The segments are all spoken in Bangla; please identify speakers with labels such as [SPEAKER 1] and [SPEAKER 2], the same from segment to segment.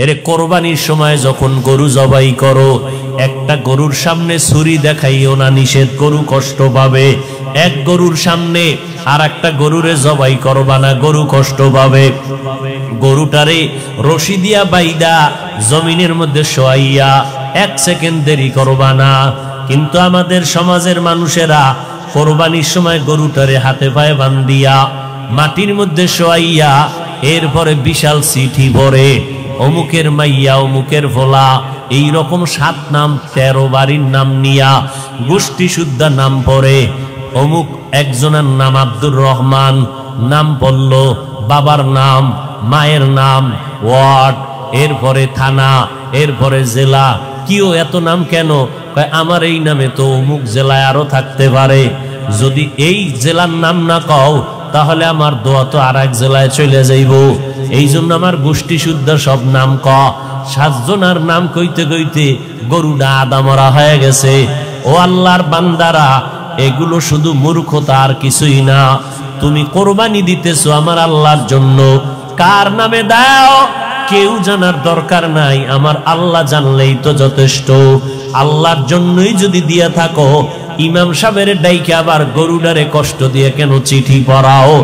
[SPEAKER 1] এর কোরবানির সময় যখন গরু জবাই করো, একটা গরুর সামনে ছুরি দেখাইও না, নিষেধ, গরু কষ্ট পাবে। এক গরুর সামনে আর একটা গরুরে জবাই করবা না, গরু কষ্ট পাবে। গরুটারে রশি দিয়া বাইদা জমিনের মধ্যে শোয়াইয়া 1 সেকেন্ড দেরি করবা না। কিন্তু আমাদের সমাজের মানুষেরা কোরবানির সময় গরুটারে হাতে পায়ে বান্ধিয়া মাটির মধ্যে শোয়াইয়া এরপরে বিশাল চিঠি পড়ে, অমুকের মাইয়া, অমুকের ভোলা, এইরকম 7 নাম 13 বাড়ির নাম নিয়া গোষ্ঠী শুদ্ধা নাম পড়ে। অমুক একজনের নাম আব্দুর রহমান, নাম পড়ল, বাবার নাম, মায়ের নাম, ওয়ার্ড, এরপরে থানা, এরপরে জেলা। কিও এত নাম কেন? আমার এই নামে তো অমুক জেলায় আরো থাকতে পারে, যদি এই জেলার নাম না কও তাহলে আমার দোয়া তো আর এক জেলায় চলে যাইব। এই জন্য আমার গোষ্ঠী শুদ্ধ সব নাম ক। 7 জনের নাম কইতে কইতে গরুটা আদা মরা হয়ে গেছে। ও আল্লাহর বান্দারা, এগুলো শুধু মূর্খতা আর কিছুই না। তুমি কোরবানি দিতেছো আমার আল্লাহর জন্য, কার নামে দাও কেউ জানার দরকার নাই, আমার আল্লাহ জানলেই তো যথেষ্ট। আল্লাহর জন্যই যদি দিয়া থাকো, ইমাম সাহেবের ডাইকে আবার গরুডারে কষ্ট দিয়ে কেন চিঠি পড়াও?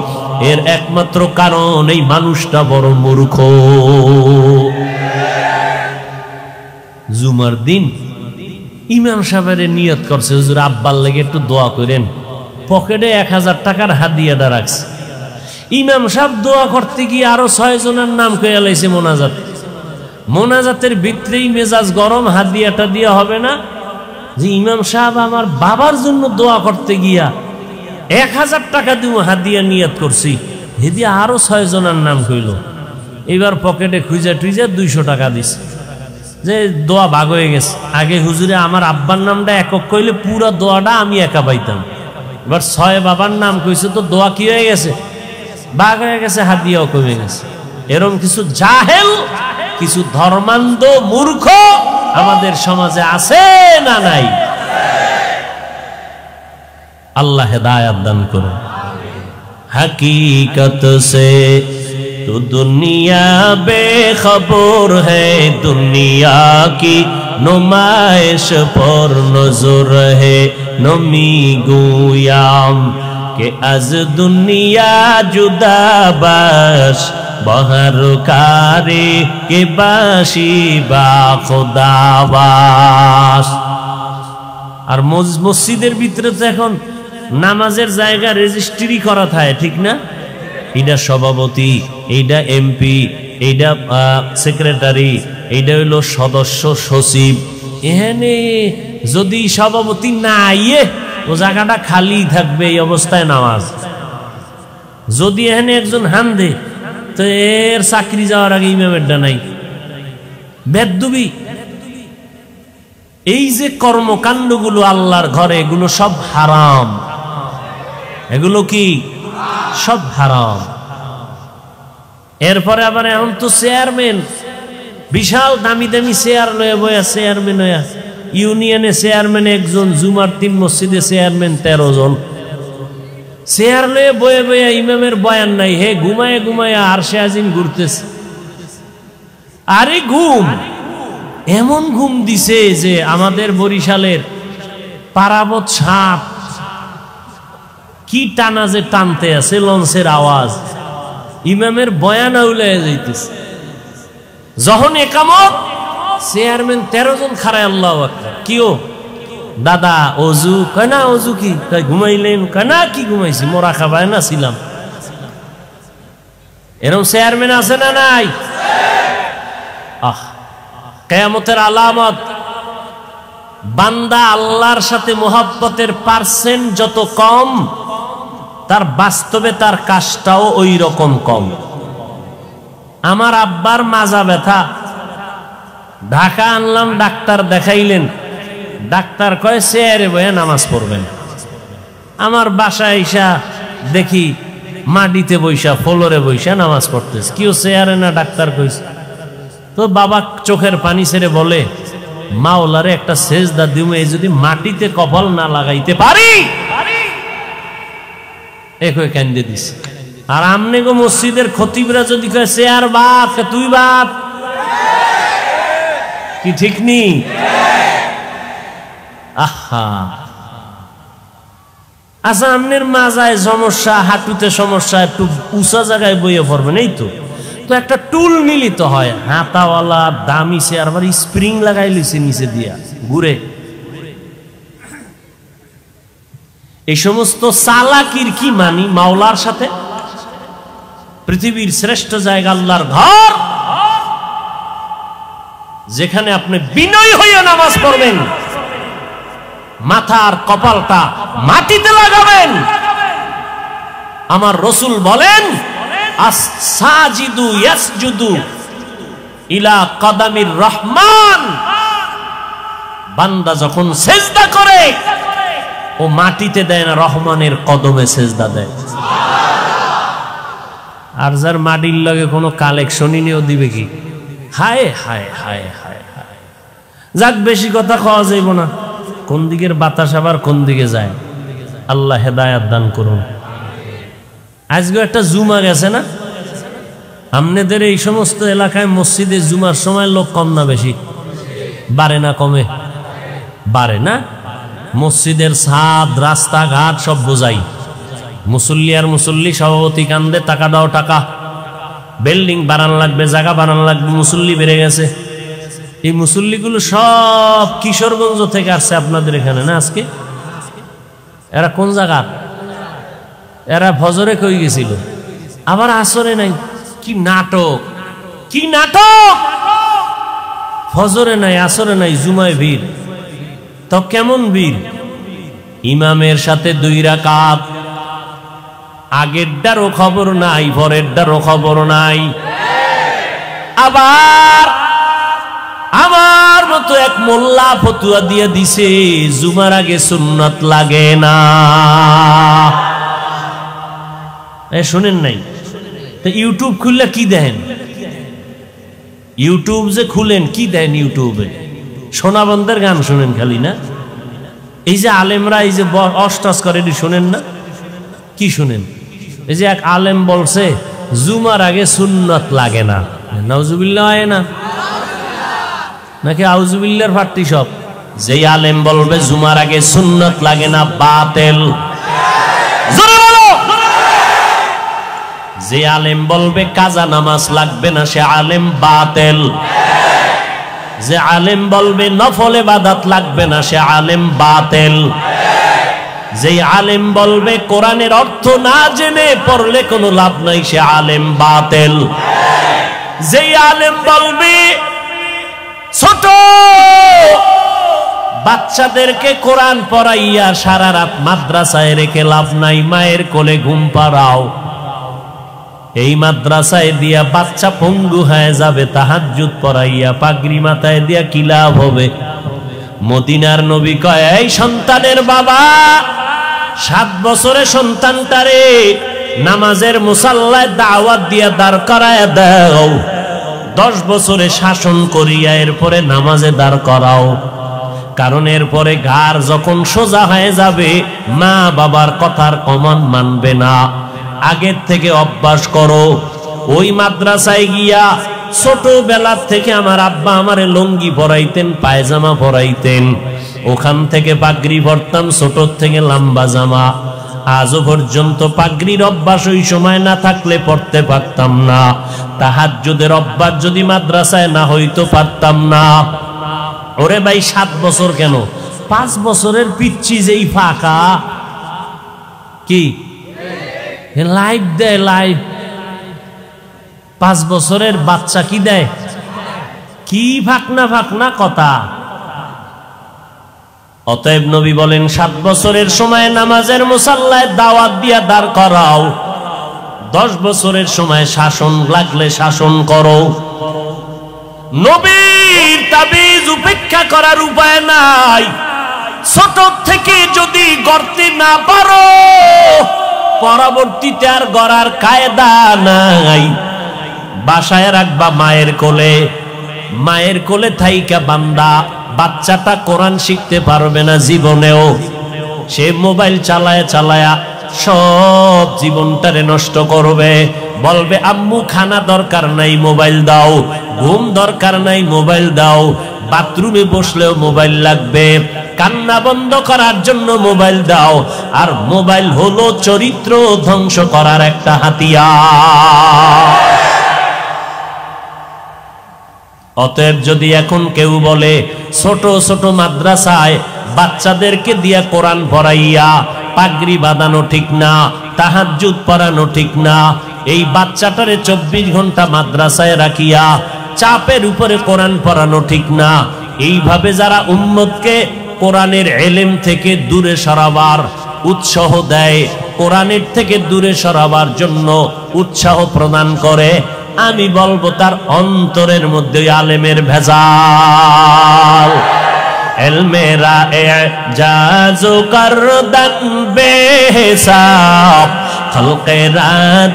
[SPEAKER 1] এর একমাত্র কারণ এই মানুষটা বড় মূর্খ। জুমার দিন ইমাম সাহেবের নিয়ত করছে, হুজুর আব্বার লেগে একটু দোয়া করেন, পকেটে 1000 টাকার হাদিয়াটা রাখছে। ইমাম সাহেব দোয়া করতে গিয়ে আরো 6 জনের নাম কইয়া লাইছে মোনাজাত। মোনাজাতের ভিতরেই মেজাজ গরম, হাদিয়াটা দিয়া হবে না যে ইমাম সাহেব আমার বাবার জন্য দোয়া করতে গিয়া 1000 টাকা দিব হাদিয়া নিয়ত করছি, হেদিয়া আরো 6 জনের নাম কইল। এবার পকেটে খুঁজা টুইজা 200 টাকা দিছে, যে দোয়া ভাগ হয়ে গেছে। আগে হুজুরে আমার আব্বার নামটা একক কইলে পুরো দোয়াটা আমি একা পাইতাম, এবার 6 বাবার নাম কইছে তো দোয়া কি হয়ে গেছে, ভাগ হয়ে গেছে, হাদিয়াও কমে গেছে। এরকম কিছু জাহেল, কিছু ধর্মান্ধ মূর্খ আমাদের সমাজে আছে না নাই? আল্লাহ হেদায়েত দান করুন। হकीकत से तो दुनिया बेखबर है, दुनिया की नुमाइश पर नजर है, नमी गुयाम के आज दुनिया जुदा बाश बहर कारे के बाशी बा खुदाबास। আর মসজিদের ভিতরে তো এখন নামাজের জায়গা রেজিস্ট্রি করা থাকে, ঠিক না? এইটা সভাপতি, এইটা এমপি, এইটা সেক্রেটারি, এইটা হইল সদস্য সচিব। এখানে যদি সভাপতি না আইয়ে ও জায়গাটা খালি থাকবে, এই অবস্থায় নামাজ। যদি এখানে একজন হান্দে তো এর চাকরি যাওয়ার আগে ইমামেরটা নাই, বেদবি। এই যে কর্মকাণ্ডগুলো আল্লাহর ঘরে, এগুলো সব হারাম। এগুলো কি সব হারাম। এরপরে আবার এখন তো চেয়ারম্যান, বিশাল দামি দামি চেয়ার লয়ে বয়া চেয়ারম্যান হইয়া, ইউনিয়নে চেয়ারম্যান একজন, জুমার 3 মসজিদে চেয়ারম্যান 13 জন। চেয়ার লয়ে বয়ে বয়া ইমামের বয়ান নাই, হে ঘুমায় ঘুমায় আরশে আজিম ঘুরতেছে। আরে ঘুম, এমন ঘুম দিছে যে আমাদের বরিশালের পারাবত সাপ কি টানা যে টানতে আছে, লঞ্চের আওয়াজ, ইমামের বয়ান আউলায় যাইতেছে। যখন একামত, চেয়ারম্যান 13 জন খাড়ায় আল্লাহু আকবার। কিও দাদা অজু? কয় না। অজু কি? কয় ঘুমাইলেন? কয় না, কি ঘুমাইছি, মোরা খাবায় না ছিলাম। এরকম চেয়ারম্যান আছে না নাই? আহ, কিয়ামতের আলামত, বান্দা আল্লাহর সাথে মোহাব্বতের পার্সেন্ট যত কম, তার বাস্তবে তার কাজটাও ওই রকম কম। আমার আব্বার মাজা ব্যথা, ঢাকা আনলাম, ডাক্তার দেখাইলেন, ডাক্তার কয় চেয়ারে বয়ে নামাজ পড়বেন। আমার বাসায় আইসা দেখি মাটিতে বৈশা, ফ্লোরে বৈশা নামাজ পড়তেছে। কেউ চেয়ারে না, ডাক্তার কইছে। তো বাবা চোখের পানি ছেড়ে বলে, মাওলারে একটা সেজদা দিমু, এই যদি মাটিতে কপাল না লাগাইতে পারি। একই কান্দে দিছে। আর আমনে গো মসজিদের খতিবরা যদি কয় চেয়ার বাপ, তুই বাপ, কি ঠিক নি? আহা, আচ্ছা আপনার মাজায় সমস্যা, হাঁটুতে সমস্যা, একটু উঁচা জায়গায় বইয়ে পড়বেন, এই তো। তো একটা টুল মিলিত হয়, হাতাওয়ালা দামি চেয়ার, আবার স্প্রিং লাগাই লিছে নিচে দিয়া ঘুরে। এই সমস্ত চালাকির কি মানি মাওলার সাথে? পৃথিবীর শ্রেষ্ঠ জায়গা আল্লাহর ঘর, যেখানে আপনি বিনয় হইয়া নামাজ পড়বেন, মাথার কপালটা মাটিতে লাগাবেন। আমার রাসূল বলেন, আস-সাজিদু ইয়াসজুদু ইলা কদামির রহমান। বান্দা যখন সেজদা করে ও মাটিতে দেয় না, রহমানের কদমে সেজদা দেয়। আর যার মাটির লগে কোনো কালেকশনই নেও দিবে কি? হায় হায় হায় হায় হায়। যাক, বেশি কথা খাওয়া যাইব না। কোন দিকের বাতাস আবার কোন দিকে যায়, আল্লাহ হেদায়াত দান করুন। আজকে একটা জুমা গেছে না, আপনাদের এই সমস্ত এলাকায় মসজিদে জুমার সময় লোক কম না বেশি? বাড়ে না কমে? বাড়ে না? মসজিদের ছাদ, রাস্তাঘাট সব বোঝাই। মুসল্লি আর মুসল্লি, সভাপতি কান্দে টাকা দাও টাকা, বিল্ডিং বানান লাগবে, জায়গা বানান লাগবে, মুসল্লি বেড়ে গেছে। এই মুসল্লিগুলো সব কিশোরগঞ্জ থেকে আসছে আপনাদের এখানে না আজকে? এরা কোন জায়গা? এরা ফজরে কই গেছিল, আবার আসরে নাই। কি নাটক, কি নাটক! ফজরে নাই, আসরে নাই, জুমায় ভিড়। তো কেমন ভিড়? ইমামের সাথে 2 রাকাত, আগেরটারও খবর নাই, পরেরটারও খবর নাই। আবার আমার মতো এক মোল্লা ফতুয়া দিয়ে দিছে, জুমার আগে সুন্নত লাগে না। শুনেন নাই? তো ইউটিউব খুললে কি দেন? ইউটিউব যে খুলেন কি দেন ইউটিউবে? সোনাবন্ধের গান শুনেন খালি না? এই যে আলেমরা এই যে অষ্টাস করে, এটি শোনেন না? কি শুনেন? এই যে এক আলেম বলছে জুমার আগে সুন্নত লাগে না। নাউজুবিল্লাহ হয় না নাকি আউজুবিল্লাহর ফাটতি সব? যে আলেম বলবে জুমার আগে সুন্নত লাগে না, বাতিল। জোরে বলো। যে আলেম বলবে কাজা নামাজ লাগবে না, সে আলেম বাতিল। যে আলেম বলবে নফল ইবাদত লাগবে না, সে আলেম বাতিল। যে আলেম বলবে কোরআনের অর্থ না জেনে পড়লে কোনো লাভ নাই, সে আলেম বাতিল। যে আলেম বলবে ছোট বাচ্চাদেরকে কোরআন পড়াইয়া সারা রাত মাদ্রাসায় রেখে লাভ নাই, মায়ের কোলে ঘুম পাড়াও। এই মাদ্রাসায় দিয়া বাচ্চা পঙ্গু হয়ে যাবে, তাহাজ্জুদ পড়াইয়া পাগড়ি মাথায় দিয়া কি লাভ হবে? মদিনার নবী কয়, এই সন্তানের বাবা, 7 বছরে সন্তানটারে নামাজের মুসাল্লায় দাওয়াত দিয়া দাঁড় করায় দাও, 10 বছরে শাসন করিয়া এরপরে নামাজে দাঁড় করাও। কারণ এরপরে ঘাড় যখন সোজা হয়ে যাবে, মা বাবার কথার কমান মানবে না। আগের থেকে অভ্যাস করো। ওই মাদ্রাসায় গিয়া ছোটবেলার থেকে আমার আব্বা আমারে লুঙ্গি পরাইতেন, পায়জামা পরাইতেন, ওখান থেকে পাগড়ি পরতাম, ছোট থেকে লম্বা জামা। আজও পর্যন্ত পাগড়ির অভ্যাস ওই সময় না থাকলে পড়তে পারতাম না। তাহাজ্জুদের অভ্যাস যদি মাদ্রাসায় না হইতো পারতাম না। ওরে ভাই, 7 বছর কেন, 5 বছরের পিচ্ছি যেই ফাঁকা, কি লাইভ দেয়, লাইভ। 5 বছরের বাচ্চা কি দেয়? কি ফাঁকনা ফাঁকনা কথা। অতএব নবী বলেন, 7 বছরের সময় নামাজের মুসাল্লায় দাওয়াত দিয়া দাঁড় করাও, 10 বছরের সময় শাসন লাগলে শাসন করো। নবীর তাবিজ উপেক্ষা করার উপায় নাই। ছোট থেকে যদি গড়তে না পারো, পরবর্তীতে আর গড়ার কায়দা নাই। বাসায় রাখবা মায়ের কোলে, মায়ের কোলে থাইকা বান্দা বাচ্চাটা কোরআন শিখতে পারবে না জীবনেও। সে মোবাইল চালায়া চালায়া সব জীবনটারে নষ্ট করবে। বলবে আম্মু খানা দরকার নাই, মোবাইল দাও। ঘুম দরকার নাই, মোবাইল দাও। বাথরুমে বসলেও মোবাইল লাগবে, কান্না বন্ধ করার জন্য মোবাইল দাও। আর মোবাইল হলো চরিত্র ধ্বংস করার একটা হাতিয়ার। অতএব যদি এখন কেউ বলে ছোট ছোট মাদ্রাসায় বাচ্চাদেরকে দিয়া কোরআন পড়াইয়া পাগড়ি বাঁধানো ঠিক না, তাহাজ্জুদ পড়ানো ঠিক না, এই বাচ্চাটারে 24 ঘন্টা মাদ্রাসায় রাখিয়া চাপের উপরে কোরআন পড়ানো ঠিক না, এইভাবে যারা উম্মতকে কোরআনের ইলম থেকে দূরে সরাবার উৎসাহ দেয়, কোরআনের থেকে দূরে সরাবার জন্য উৎসাহ প্রদান করে, আমি বলবো তার অন্তরের মধ্যে আলেমের ভেজাল। এলমেরা এজাজু করদান বেহিসাব, খলকেরা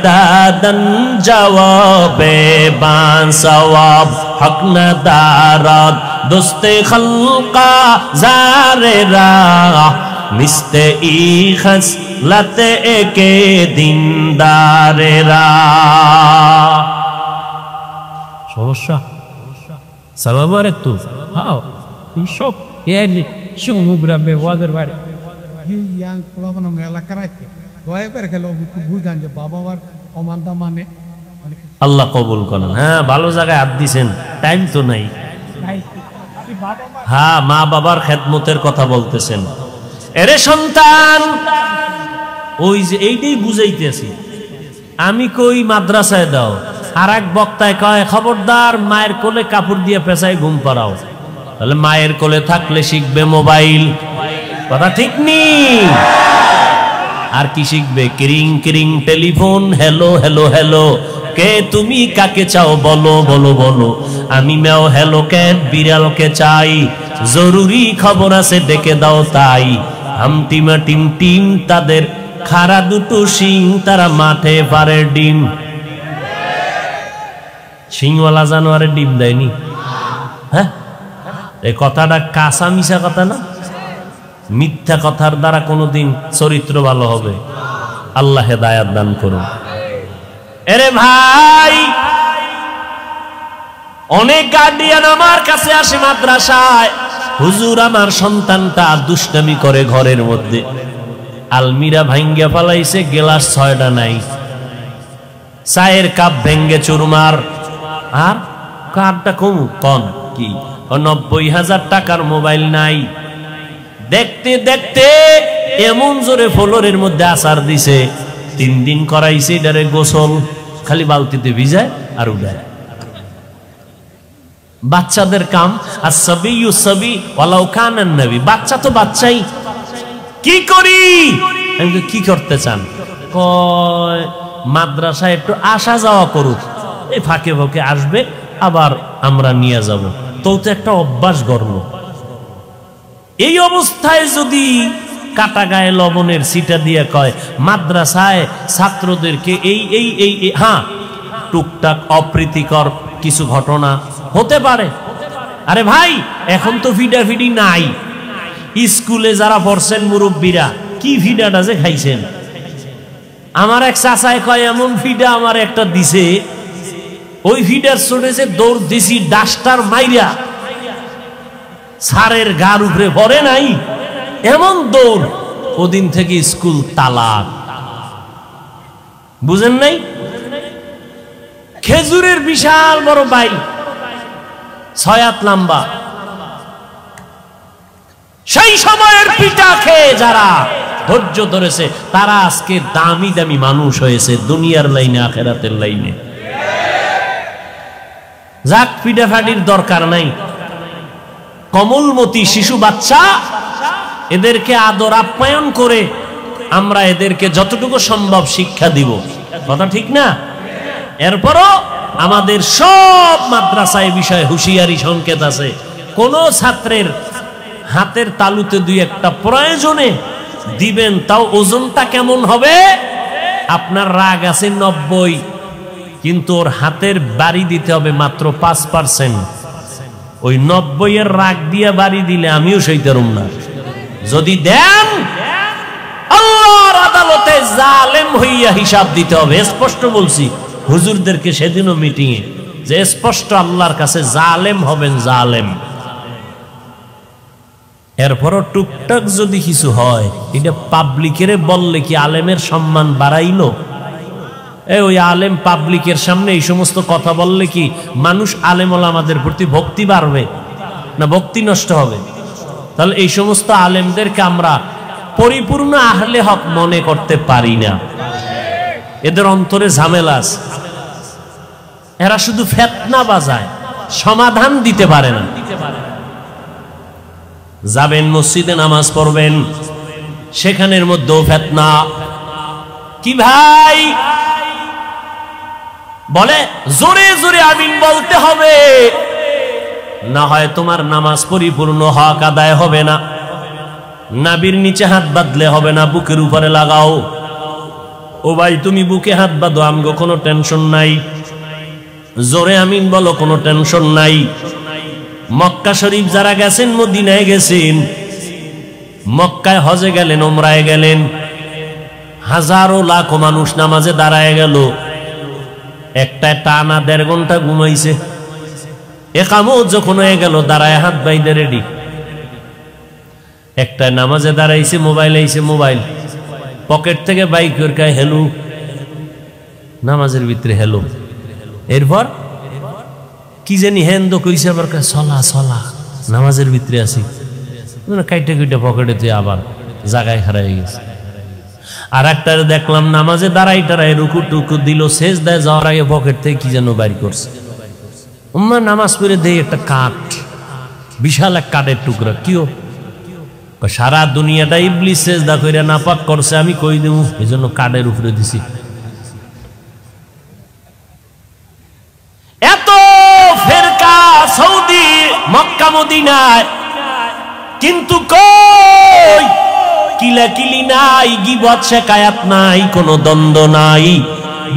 [SPEAKER 1] দাদান জওয়াবে বাসওয়াব, হক না দারাত দোস্তে খলকা জারেরা, মিস্তে ই খসলতে একে দিনদারেরা। সমস্যা সালাবার একটু হাও সব এলি সমুদ্র বেওয়াদের বাড়ি
[SPEAKER 2] এই ইয়াং পোলাপানা এলাকার আছে দয়া করে খেলো বুঝান যে বাবা মার অমানতা মানে
[SPEAKER 1] আল্লাহ কবুল করেন। হ্যাঁ, ভালো জায়গায় হাত দিছেন, টাইম তো নাই। হ্যাঁ, মা বাবার খেদমতের কথা বলতেছেন। এরে সন্তান, ওই যে এইটাই বুঝাইতেছি আমি, কই মাদ্রাসায় দাও, আর এক বক্তায় কয় খবরদার মায়ের কোলে কাপড় দিয়ে পেঁচায় ঘুম পাড়াও। তাহলে মায়ের কোলে থাকলে শিখবে মোবাইল, কথা ঠিক নেই। আর কি শিখবে? কিরিং কিরিং টেলিফোন, হ্যালো হ্যালো হ্যালো, কে তুমি কাকে চাও বলো বলো বলো, আমি ম্যাও হ্যালো ক্যাট বিড়ালকে চাই, জরুরি খবর আছে ডেকে দাও তাই। হামটিমা টিম টিম তাদের খাড়া দুটো শিং, তারা মাঠে পারে ডিম। শিংওয়ালা জানোয়ারের ডিম দেয়নি? হ্যাঁ, এই কথাটা কাঁচা মিশা কথা না? মিথ্যা কথার দ্বারা কোনোদিন চরিত্র ভালো হবে? আল্লাহ হেদায়াত দান করুন। এরে ভাই, অনেক গার্ডিয়ান আমার কাছে আসে মাদ্রাসায়, হুজুর আমার সন্তানটা দুষ্টামি করে ঘরের মধ্যে, আলমিরা ভাঙ্গা ফালাইছে, গ্লাস 6টা নাই, চায়ের কাপ ভেঙ্গে চুরমার, আর কারটা কমু কন কি 90,000 টাকার মোবাইল নাই। দেখতে দেখতে এমন জোরে ফ্লোরের মধ্যে আছাড় দিছে, 3 দিন করাইছে এটারে গোসল, খালি বালতিতে ভিজায় আর উড়ায়। বাচ্চাদের কাম, আর সবই ইউসবি ওয়ালাউ কানান নবী, বাচ্চা তো বাচ্চাই। কি করি? কি করতে চান? কয় মাদ্রাসায় একটু আসা যাওয়া করুক, এই ফাঁকে ফাঁকে আসবে, আবার আমরা নিয়ে যাব, তো একটা অভ্যাস গড়ল। এই অবস্থায় যদি কাটা গায়ে লবণের সিটা দিয়ে কয় মাদ্রাসায় ছাত্রদেরকে এই এই এই হ্যাঁ, টুকটাক অপ্রীতিকর কিছু ঘটনা হতে পারে। আরে ভাই, এখন তো ফিডাফিডি নাই। স্কুলে যারা পড়ছেন মুরব্বীরা, কি ফিডাটা যে খাইছেন। আমার এক চাচায় কয় এমন ফিডা আমার একটা দিছে, ওই ফিডার চড়েছে দৌড় দিছি ডাস্টার মাইরা, সারের গার উপরে পড়ে নাই, এমন দৌড়। ওদিন থেকে স্কুল তালাক। বুঝেন নাই? খেজুরের বিশাল বড় বাই, 6 হাত লম্বা, সেই সময়ের পিঠা খেয়ে যারা ধৈর্য ধরেছে তারা আজকে দামি দামি মানুষ হয়েছে, দুনিয়ার লাইনে আখেরাতের লাইনে। যাক, পিঠাফাটির দরকার নাই। কমলমতি শিশু বাচ্চা, এদেরকে আদর আপ্যায়ন করে আমরা এদেরকে যতটুকু সম্ভব শিক্ষা দিব, কথা ঠিক না? এরপরও আমাদের সব মাদ্রাসায় বিষয়ে হুঁশিয়ারি সংকেত আছে। কোন ছাত্রের হাতের তালুতে 2-1টা প্রয়োজনে দিবেন, তাও ওজনটা কেমন হবে? আপনার রাগ আছে 90, কিন্তু ওর হাতের বাড়ি দিতে হবে মাত্র 5%। ওই 90-এর রাগ দিয়ে বাড়ি দিলে আমিও সইতারুম না। যদি দেন, আল্লাহর আদালতে জালেম হইয়া হিসাব দিতে হবে। স্পষ্ট বলছি হুজুরদেরকে সেদিনও মিটিংয়ে, যে স্পষ্ট আল্লাহর কাছে জালেম হবেন, জালেম। এরপরও টুকটাক যদি কিছু হয়, এটা পাবলিকের বললে কি আলেমের সম্মান বাড়াইল? ওই আলেম পাবলিকের সামনে এই সমস্ত কথা বললে কি মানুষ আলেম ওলামাদের প্রতি ভক্তি বাড়বে না ভক্তি নষ্ট হবে? তাহলে এই সমস্ত আলেমদেরকে আমরা পরিপূর্ণ আহলে হক মনে করতে পারি না। এদের অন্তরে ঝামেলা আছে, এরা শুধু ফিতনা বাজায়, সমাধান দিতে পারে না। যাবেন মসজিদে নামাজ পড়বেন, সেখানের মধ্যেও ফিতনা। কি ভাই বলে জোরে জোরে আমিন বলতে হবে, না হয় তোমার নামাজ পরিপূর্ণ হক আদায় হবে না। নাভির নিচে হাত বাঁধলে হবে না, বুকের উপরে লাগাও। ও ভাই তুমি বুকে হাত বাঁধো, আমগো কোনো টেনশন নাই, জোরে আমিন বলো, কোনো টেনশন নাই। মক্কা শরীফ যারা গেছেন, মদিনায় গেছেন, মক্কায় হজে গেলেন, ওমরায় গেলেন, হাজারো লাখো মানুষ নামাজে দাঁড়ায় গেল, একটা টানা 1.5 ঘন্টা ঘুমাইছে। একামত যখন হয়ে গেল, দাঁড়ায় হাত বাইদে রেডি। একটা নামাজে দাঁড়াইছে, মোবাইল আইছে, মোবাইল পকেট থেকে বাইক করে হেলু, নামাজের ভিতরে হেলো। এরপর কি জানি হেন্দ কইছে, আবার চলা চলা, নামাজের ভিতরে আছি, কাইটা কুইটা পকেটে তুই আবার জায়গায় খারাপ হয়ে গেছে। আর একটা দেখলাম নামাজে দাঁড়াই টাড়াই রুকু টুকু দিল, শেষ দেয় যাওয়ার আগে পকেট থেকে কি যেন বাইর করছে। নামাজ পড়ে দেই একটা কাঠ, বিশাল এক কাঠের টুকরা। কিও? সারা দুনিয়াটা ইবলিস সেজদা কইরা নাপাক করছে, আমি কই দেব, এই জন্য কাঠের উপরে দিছি। এত ফেরকা সৌদি মক্কা মদিনায়, কিন্তু কই কিলাকিলি নাই, গীবত শিকায়াত নাই, কোনো দ্বন্দ্ব নাই।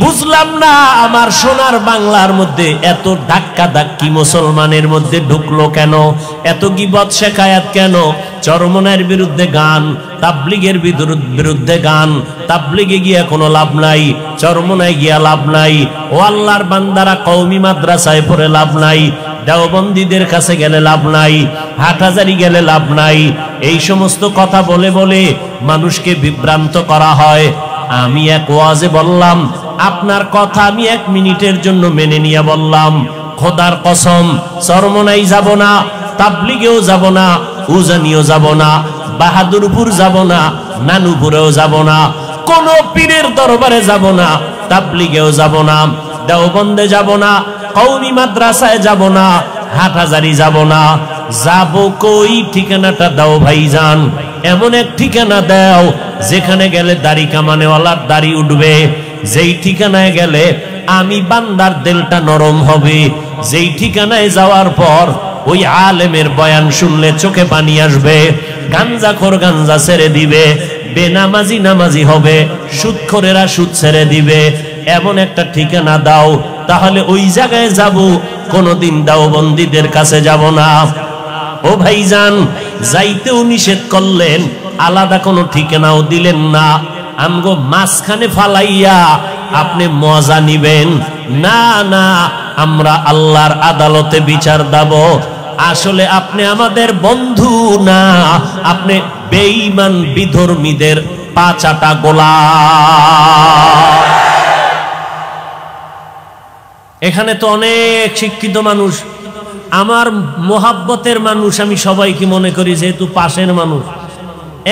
[SPEAKER 1] বুঝলাম না আমার সোনার বাংলার মধ্যে এত ধাক্কা ধাক্কি মুসলমানের মধ্যে ঢুকলো কেন? এত গীবত শিকায়াত কেন? চরমনায়ের বিরুদ্ধে গান, তাবলিগের বিরুদ্ধে গান। তাবলিগে গিয়া কোনো লাভ নাই, চরমনায় গিয়া লাভ নাই। ও আল্লাহর বান্দারা, কওমি মাদ্রাসায় পড়ে লাভ নাই, দেওবন্দীদের কাছে গেলে লাভ নাই, হাটহাজারি গেলে লাভ নাই। এই সমস্ত কথা বলে বলে মানুষকে বিভ্রান্ত করা হয়। আমি এক ওয়াজে বললাম, আপনার কথা আমি 1 মিনিটের জন্য মেনে নিয়ে বললাম, খোদার কসম চরমনাই যাব না, তাবলিগেও যাব না, উজানিও যাব না, বাহাদুরপুর যাব না, নানুপুরেও যাব না, কোন পীরের দরবারে যাব না, তাবলিগেও যাব না, দেওবন্দে যাব না, কওমি মাদ্রাসায় যাব না, হাটহাজারি যাব না। যাব কই? ঠিকানাটা দাও ভাইজান, এমন এক ঠিকানা দাও যেখানে গেলে দাড়ি কামানেওয়ালার দাড়ি উঠবে, যেই ঠিকানায় গেলে আমি বান্দার দিলটা নরম হবে, যেই ঠিকানায় যাওয়ার পর ওই আলেমের বয়ান শুনলে চোখে পানি আসবে, গাঞ্জাখোর গাঞ্জা ছেড়ে দিবে, বেনামাজি নামাজি হবে, সুদখোরেরা সুদ ছেড়ে দিবে। এমন একটা ঠিকানা দাও, তাহলে ওই জায়গায় যাব, কোনদিন দেওবন্দীদের কাছে যাব না। ও ভাইজান, যাইতেও নিষেধ করলেন, আলাদা কোনো ঠিকানাও দিলেন না। আমগো মাঝখানে ফালাইয়া আপনি মজা নিবেন না? না, আমরা আল্লাহর আদালতে বিচার দেব। আসলে আপনি আমাদের বন্ধু না, আপনি বেঈমান বিধর্মীদের পাচাটা গোলাম। এখানে তো অনেক শিক্ষিত মানুষ, আমার মোহাব্বতের মানুষ, আমি সবাইকে মনে করি যেহেতু পাশের মানুষ।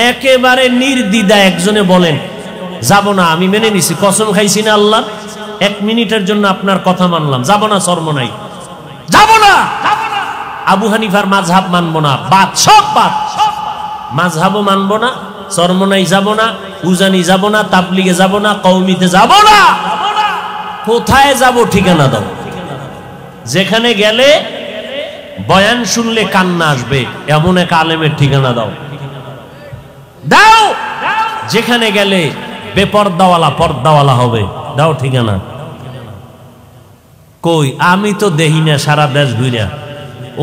[SPEAKER 1] একেবারে নির্দ্বিধায় একজনে বলেন যাব না, আমি মেনে নিছি, কসম খাইছি না আল্লাহ, 1 মিনিটের জন্য আপনার কথা মানলাম, যাব না, চরমনাই যাব না। আবু হানিফার মাযহাব মানবো না, বাদ, সব বাদ। মাযহাবও মানবো না, চরমনাই যাব না, উজানি যাব না, তাবলিগে যাব না, কওমিতে যাব না। কোথায় যাব? ঠিকানা দাও, যেখানে গেলে বয়ান শুনলে কান্না আসবে এমন এক আলেমের ঠিকানা দাও। দাও, যেখানে গেলে বেপর্দাওয়ালা পর্দাওয়ালা হবে, দাও ঠিকানা। কই? আমি তো দেখি না, সারা দেশ ঘুরে,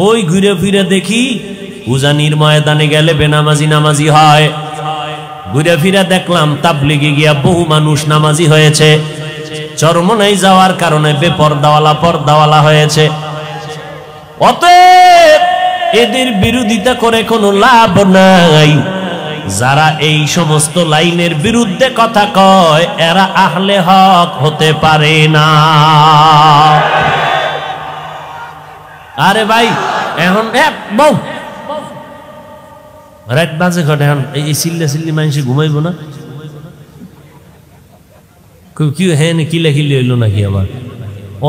[SPEAKER 1] ওই ঘুরে ফিরে দেখি উজানির ময়দানে গেলে বেনামাজি নামাজি হয়, ঘুরে ফিরে দেখলাম তাবলিগে গিয়া বহু মানুষ নামাজি হয়েছে, চরমনাই যাওয়ার কারণে বেপর্দাওয়ালা পর্দাওয়ালা হয়েছে। অতএব এদের বিরোধিতা করে কোনো লাভ নাই। যারা এই সমস্ত লাইনের বিরুদ্ধে কথা কয় এরা আহলে হক হতে পারে না। আরে ভাই এখন বউ রাত বাজে ঘটে, এখন এই চিল্লা চিল্লি মানুষ ঘুমাইব না? কি হ্যাঁ কিলা কিলি হইল নাকি আবার?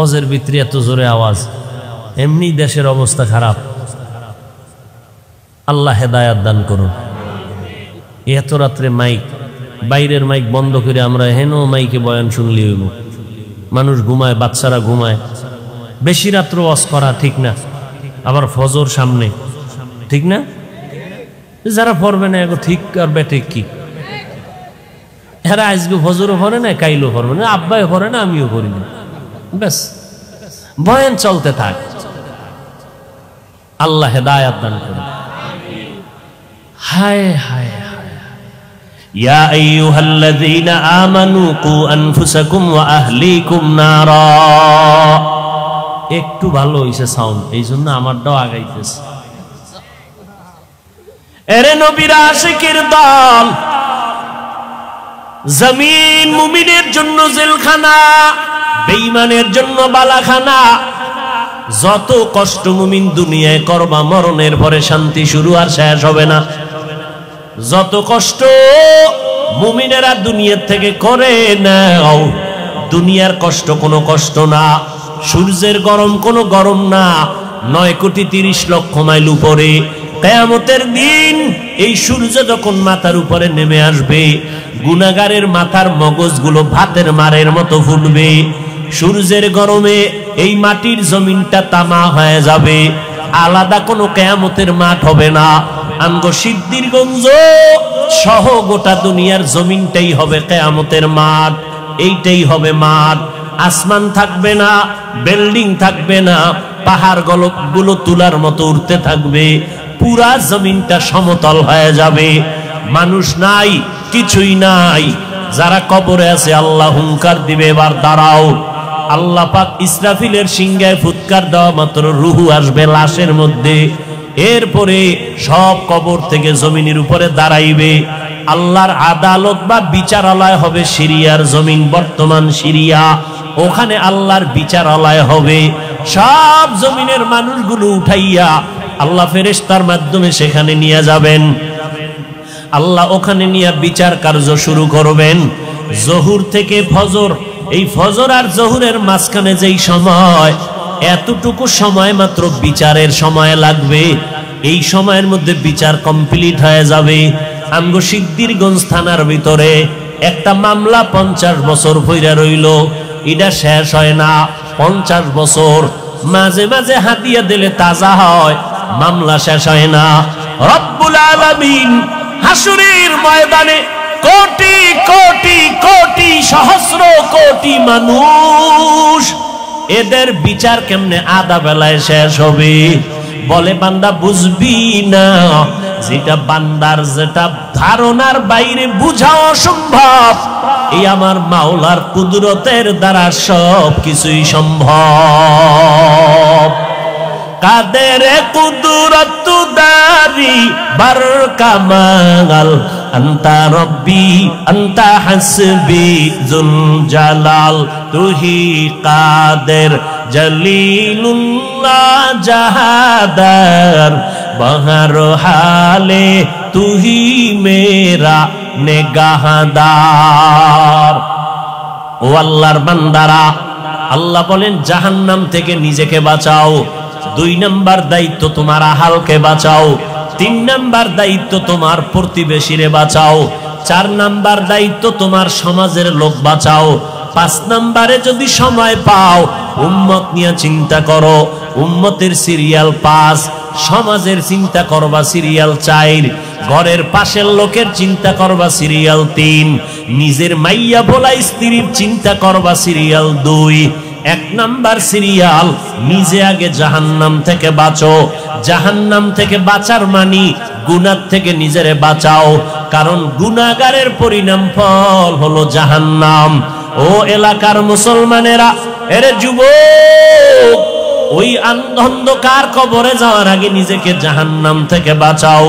[SPEAKER 1] অজের ভিতরে এত জোরে আওয়াজ, এমনি দেশের অবস্থা খারাপ। আল্লাহ হেদায়াত দান করুন। এত রাত্রে মাইক, বাইরের মাইক বন্ধ করে আমরা হেন মাইকে বয়ান শুনলি হইব। মানুষ ঘুমায়, বাচ্চারা ঘুমায়। বেশি রাত্র ওয়াজ করা ঠিক না, আবার ফজর সামনে, ঠিক না? যারা পড়বে না এগো ঠিক আর বেঠিক কি? এরা আজকে ফজরও পড়ে না, কাইলও পড়বে না, আব্বাই পড়ে না, আমিও করি না, ব্যাস বয়ান চলতে থাক। আল্লাহ হেদায়াত দান করুন। হায় হায় হায়, ইয়া আইয়ুহাল্লাযীনা আমানু কু আনফুসাকুম ওয়া আহলিকুম নারা। একটু ভালো হইছে সাউন্ড, এই জন্য আমারটাও আগাইতেছে। এরে নবীর আশিকের দল, জমিন মুমিনের জন্য জেলখানা, বেঈমানের জন্য বালাখানা। যত কষ্ট মুমিন দুনিয়ায় করবা, মরণের পরে শান্তি শুরু আর শেষ হবে না। যত কষ্ট মুমিনেরা দুনিয়ার থেকে করে নাও, দুনিয়ার কষ্ট কোনো কষ্ট না, সূর্যের গরম কোনো গরম না। 9,30,00,000 মাইল উপরে কিয়ামতের দিন এই সূর্য যখন মাথার উপরে নেমে আসবে, গুনাহগারের মাথার মগজগুলো ভাতের মারের মতো ফুটবে। সূর্যের গরমে এই মাটির জমিনটা তামা হয়ে যাবে, আলাদা কোনো কিয়ামতের মাঠ হবে না। আমগো সিদ্ধিরগঞ্জ সহ গোটা দুনিয়ার জমিনটাই হবে কিয়ামতের মাঠ। এইটাই হবে মাঠ। আসমান থাকবে না, বিল্ডিং থাকবে না, পাহাড় গুলো তুলার মতো উঠতে থাকবে, পুরা জমিনটা সমতল হয়ে যাবে। মানুষ নাই, কিছুই নাই। যারা কবরে আছে আল্লাহ হুঙ্কার দিবে, এবার দাঁড়াও। আল্লাহ পাক ইসরাফিলের সিংহায় ফুৎকার দেওয়া মাত্র রুহু আসবে লাশের মধ্যে। এরপরে সব কবর থেকে জমিনের উপরে দাঁড়াইবে। আল্লাহর আদালত বা বিচারালয় হবে সিরিয়ার জমিন, বর্তমান সিরিয়া। ওখানে আল্লাহর বিচারালয় হবে। সব জমিনের মানুষগুলো উঠাইয়া আল্লাহ ফেরেশতার মাধ্যমে সেখানে নিয়ে যাবেন। আল্লাহ ওখানে নিয়ে বিচার কার্য শুরু করবেন। জহুর থেকে ফজর, এই ফজর আর জহুরের মাঝখানে যেই সময়, এতটুকু সময় মাত্র বিচারের সময় লাগবে। এই সময়ের মধ্যে বিচার কমপ্লিট হয়ে যাবে। আমগো সিদ্ধিরগঞ্জ থানার ভিতরে একটা মামলা 50 বছর পইরা রইল, এটা শেষ হয় না। 50 বছর মাঝে মাঝে হাতিয়া দিলে তাজা হয়, মামলা শেষ হয় না। রব্বুল আলামিন হাসরের ময়দানে কোটি কোটি কোটি সহস্র কোটি মানুষ, এদের বিচার কেমনে আধা বেলায় শেষ হবে? বলে বান্দা বুঝবি না, যেটা বান্দার যেটা ধারণার বাইরে বুঝা অসম্ভব, এই আমার মাওলার কুদরতের দ্বারা সব কিছুই সম্ভব। কাদের কুদরত দারি বার কামাল, আন্তা রব্বি আন্তা হাসবি জুল জালাল, তুহি কাদের জলিলুল্লাহ জাহাদার, বহর হালে তুহি মেরা নেগাহদার। ও আল্লাহর বান্দারা, আল্লাহ বলেন জাহান্নাম থেকে নিজেকে বাঁচাও। 2 নাম্বার দায়িত্ব তোমার আহালকে বাঁচাও। 3 নাম্বার দায়িত্ব তোমার প্রতিবেশীরে বাঁচাও। 4 নাম্বার দায়িত্ব তোমার সমাজের লোক বাঁচাও। 5 নাম্বারে যদি সময় পাও উম্মত নিয়ে চিন্তা করো। উম্মতের সিরিয়াল 5, সমাজের চিন্তা করবা সিরিয়াল 4, ঘরের পাশের লোকের চিন্তা করবা সিরিয়াল 3, নিজের মাইয়া বলা স্ত্রীর চিন্তা করবা সিরিয়াল 2। 1 নাম্বার সিরিয়াল, নিজে আগে জাহান্নাম থেকে বাঁচো। জাহান্নাম থেকে বাঁচার মানি গুনাহ থেকে নিজেরে বাঁচাও, কারণ গুনাহগারের পরিণাম ফল হলো জাহান্নাম। ও এলাকার মুসলমানেরা, এরে যুবক, ওই অন্ধকার কবরে যাওয়ার আগে নিজেকে জাহান্নাম থেকে বাঁচাও,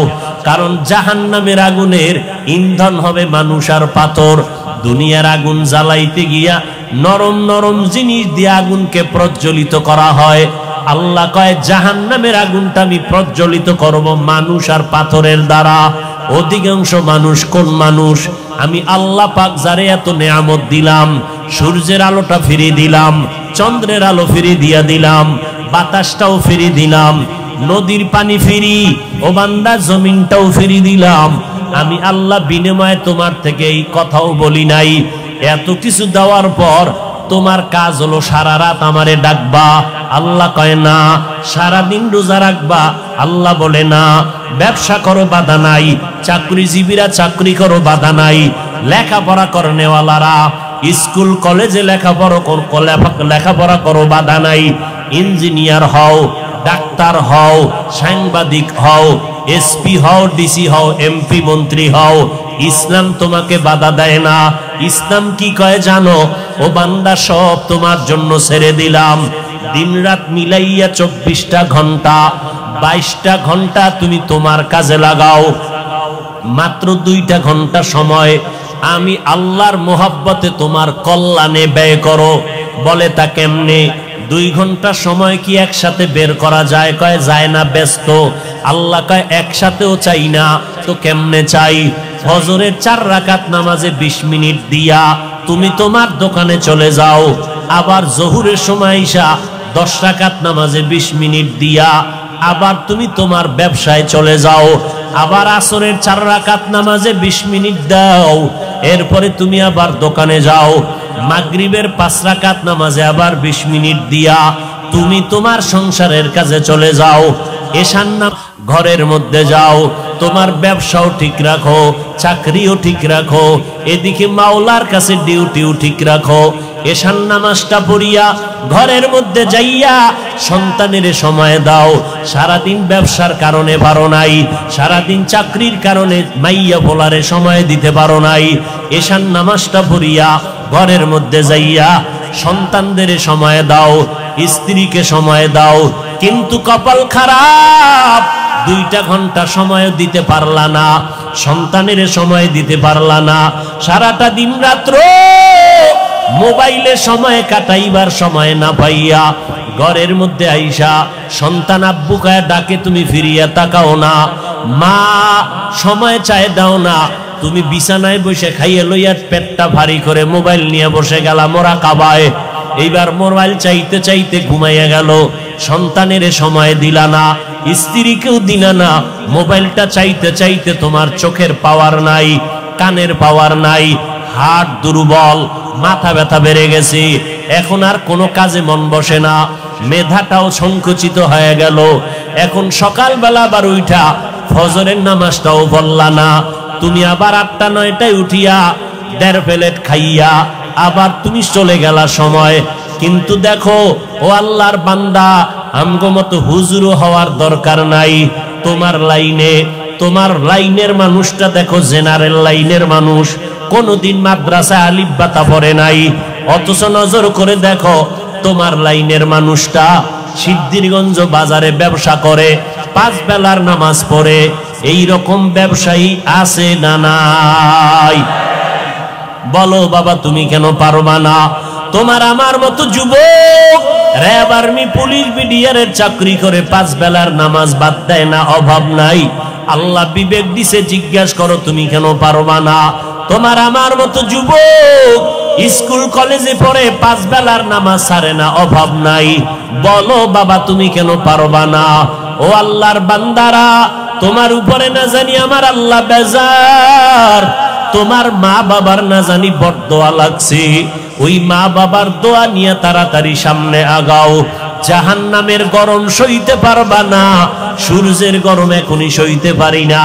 [SPEAKER 1] কারণ জাহান্নামের আগুনের ইন্ধন হবে মানুষ আর পাথর। দুনিয়ার আগুন জ্বালাইতে গিয়া নরম নরম জিনিস দিয়ে আগুনকে প্রজ্বলিত করা হয়। আল্লাহ কয় জাহান্নামের আগুনটা আমি প্রজ্বলিত করব মানুষ আর পাথরের দ্বারা। অধিকাংশ মানুষ কোন মানুষ? আমি আল্লাহ পাক যারে এত নেয়ামত দিলাম, সূর্যের আলোটা ফিরিয়ে দিলাম, চন্দ্রের আলো ফিরিয়ে দিয়া দিলাম, বাতাসটাও ফিরিয়ে দিলাম, নদীর পানি ফিরি, ও বান্দা জমিনটাও ফিরিয়ে দিলাম। আমি আল্লাহ বিনিময়ে তোমার থেকে এই কথাও বলি নাই। এত কিছু দেওয়ার পর তোমার কাজ হলো সারা রাত আমারে ডাকবা। আল্লাহ কয় না। সারাদিন রোজা রাখবা। আল্লাহ বলে না। ব্যবসা করো, বাধা নাই। চাকরিজীবীরা চাকরি করো, বাধা নাই। লেখাপড়া করনেওয়ালারা স্কুল কলেজে লেখাপড়া করো, বাধা নাই। ইঞ্জিনিয়ার হও, ডাক্তার হও, সাংবাদিক হও, এসপি হও, ডিসি হও, এমপি মন্ত্রী হও, ইসলাম তোমাকে বাধা দেয় না। ইসলাম কি কয় জানো? ও বান্দা সব তোমার জন্য ছেড়ে দিলাম। দিন রাত মিলাইয়া 24টা ঘন্টা, 22টা ঘন্টা তুমি তোমার কাজে লাগাও। মাত্র 2টা ঘন্টা সময় আমি আল্লাহর মোহাব্বতে তোমার কল্যাণে ব্যয় করো। বলে তা কেমনে? 2 ঘন্টা সময় কি একসাথে বের করা যায়? কয় যায় না, ব্যস্ত। আল্লাহ কয় একসাথেও চাই না, তো কেমনে চাই? ফজরের 4 রাকাত নামাজে 20 মিনিট দিয়া তুমি তোমার দোকানে চলে যাও। আবার জোহরের সময় ঈশা 10 রাকাত নামাজে 20 মিনিট দিয়া আবার তুমি তোমার ব্যবসায় চলে যাও। আবার আসরের 4 রাকাত নামাজে 20 মিনিট দাও, এরপরে তুমি আবার দোকানে যাও। মাগরিবের 5 রাকাত নামাজে আবার 20 মিনিট দিয়া তুমি তোমার সংসারের কাজে চলে যাও। এশার নামাজ ঘরের মধ্যে যাও, তোমার ব্যবসাও ঠিক রাখো, চাকরিও ঠিক রাখো, এদিকে মাওলার কাছে ডিউটিও ঠিক রাখো। এশার নামাজটা পড়িয়া ঘরের মধ্যে যাইয়া সন্তানের সময় দাও। সারাদিন ব্যবসার কারণে পারো নাই, সারাদিন চাকরির কারণে মাইয়া পোলারে সময় দিতে পারো নাই। এশার নামাজটা পড়িয়া ঘরের মধ্যে যাইয়া সন্তানদের সময় দাও, স্ত্রীকে সময় দাও। কিন্তু কপাল খারাপ, 2টা ঘন্টা সময় দিতে পারলা না, সন্তানের সময় দিতে পারলা না। সারাটা দিন রাত্র মোবাইলে সময় কাটাইবার সময় না পাইয়া ঘরের মধ্যে আইসা সন্তান আব্বু কায়া ডাকে, তুমি ফিরিয়া তাকাও না। মা সময় চায় দাও না, তুমি বিছানায় বসে খাইয়ে লইয়া পেটটা ভারী করে মোবাইল নিয়ে বসে গেলা মোরাকাবায়। এইবার মোবাইল চাইতে চাইতে ঘুমাইয়া গেল, সন্তানের সময় দিলা না, স্ত্রীকেও দিলা না। মোবাইলটা চাইতে চাইতে তোমার চোখের পাওয়ার নাই, কানের পাওয়ার নাই, হাত দুর্বল, মাথা ব্যথা বেড়ে গেছে, এখন আর কোনো কাজে মন বসে না, মেধাটাও সংকুচিত হয়ে গেল। এখন সকালবেলা আবার উঠা ফজরের নামাজটাও পড়লা না, তুমি আবার 8টা 9টায় উঠিয়া 1.5 প্লেট খাইয়া আবার তুমি চলে গেলা সময়। কিন্তু দেখো ও আল্লাহর বান্দা, আমগো মতো হুজুরও হওয়ার দরকার নাই। তোমার লাইনের মানুষটা দেখো, জেনারেল লাইনের মানুষ, কোনদিন মাদ্রাসায় আলিফ বাতা পড়ে নাই, অথচ নজর করে দেখো তোমার লাইনের মানুষটা সিদ্ধিরগঞ্জ বাজারে ব্যবসা করে, 5 বেলার নামাজ পড়ে। এই রকম ব্যবসায়ী আছে না নাই? বলো বাবা, তুমি কেন পারবা না? তোমার আমার মতো যুবক র্যাব, আর্মি, পুলিশ, বিডিআরের চাকরি করে 5 বেলার নামাজ বাদ দেয় না, অভাব নাই। আল্লাহ বিবেক দিছে, জিজ্ঞাসা করো তুমি কেন পারবা না? তোমার আমার মতো যুবক স্কুল কলেজে পড়ে 5 বেলার নামাজ ছাড়ে না, অভাব নাই। বলো বাবা, তুমি কেন পারবা না? ও আল্লাহর বান্দারা, তোমার উপরে না জানি আমার আল্লাহ বেজার, তোমার মা বাবার না জানি বরদোয়া লাগছে। ওই মা বাবার দোয়া নিয়ে তাড়াতাড়ি সামনে আগাও। জাহান্নামের গরম সইতে পারবা না, সূর্যের গরম এখনই সইতে পারি না।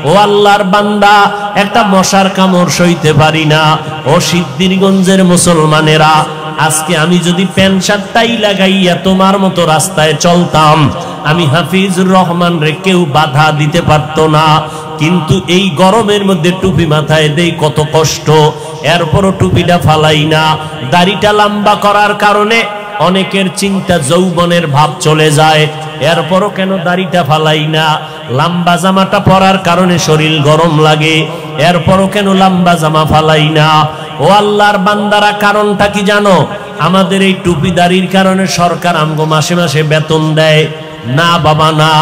[SPEAKER 1] ও আল্লাহর বান্দা, একটা মশার কামড় সইতে পারি না। ও সিদ্ধিরগঞ্জের মুসলমানেরা, আজকে আমি যদি প্যান্ট শার্টটাই লাগাইয়া তোমার মতো রাস্তায় চলতাম, আমি হাফিজুর রহমান রে কেউ বাধা দিতে পারতো না। কিন্তু এই গরমের মধ্যে টুপি মাথায় দেই, কত কষ্ট, এরপরও টুপিটা ফালাই না। দাড়িটা লম্বা করার কারণে অনেকের চিন্তা যৌবনের ভাব চলে যায়, এরপরও কেন দাড়িটা ফালাই না? লম্বা জামাটা পরার কারণে শরীর গরম লাগে, এরপরও কেন লম্বা জামা ফালাই না? ও আল্লাহর বান্দারা, কারণটা কি জানো? আমাদের এই টুপি দাড়ির কারণে সরকার আমগো মাসে মাসে বেতন দেয় না বাবা, না,